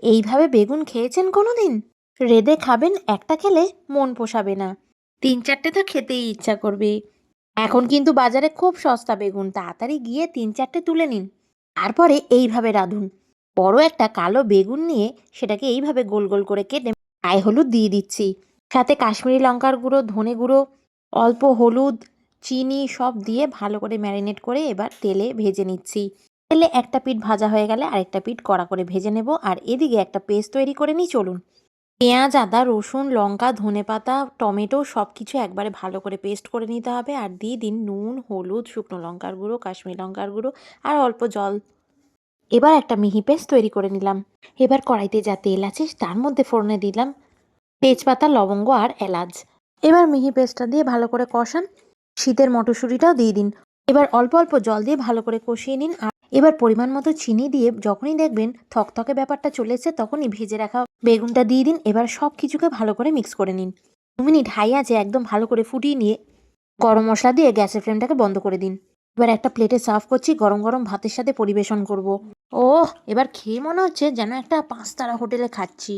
এইভাবে বেগুন খেয়েছেন কোনোদিন? রেঁধে খাবেন, একটা খেলে মন পোষাবে না, ৩-৪টে তো খেতেই ইচ্ছা করবে। এখন কিন্তু বাজারে খুব সস্তা বেগুন, তাড়াতাড়ি গিয়ে ৩-৪টে তুলে নিন। তারপরে এইভাবে রাঁধুন। বড় একটা কালো বেগুন নিয়ে সেটাকে এইভাবে গোল গোল করে কেটে গায়ে হলুদ দিয়ে দিচ্ছি। সাথে কাশ্মীরি লঙ্কার গুঁড়ো, ধনে গুঁড়ো, অল্প হলুদ, চিনি সব দিয়ে ভালো করে ম্যারিনেট করে এবার তেলে ভেজে নিচ্ছি। তেলে একটা পিঠ ভাজা হয়ে গেলে আরেকটা পিঠ কড়া করে ভেজে নেব। আর এদিকে একটা পেস্ট তৈরি করে নিই চলুন। পেঁয়াজ, আদা, রসুন, লঙ্কা, ধনেপাতা, টমেটো সবকিছু একবারে ভালো করে পেস্ট করে নিতে হবে। আর দিয়ে দিন নুন, হলুদ, শুকনো লঙ্কার গুঁড়ো, কাশ্মীরি লঙ্কার গুঁড়ো আর অল্প জল। এবার একটা মিহি পেস্ট তৈরি করে নিলাম। এবার কড়াইতে যা তেল আছে তার মধ্যে ফোড়নে দিলাম তেজপাতা, লবঙ্গ আর এলাচ। এবার মিহি পেস্টটা দিয়ে ভালো করে কষান। শীতের মটরশুঁটিটাও দিয়ে দিন। এবার অল্প অল্প জল দিয়ে ভালো করে কষিয়ে নিন। আর এবার পরিমাণ মতো চিনি দিয়ে যখনই দেখবেন থকথকে ব্যাপারটা চলে এসেছে তখনই ভেজে রাখা বেগুনটা দিয়ে দিন। এবার সব কিছুকে ভালো করে মিক্স করে নিন। 2 মিনিট হাই আঁচে একদম ভালো করে ফুটিয়ে নিয়ে গরম মশলা দিয়ে গ্যাসের ফ্লেমটাকে বন্ধ করে দিন। এবার একটা প্লেটে সার্ভ করছি, গরম গরম ভাতের সাথে পরিবেশন করব। ওহ, এবার খেয়ে মনে হচ্ছে যেন একটা 5 তারা হোটেলে খাচ্ছি।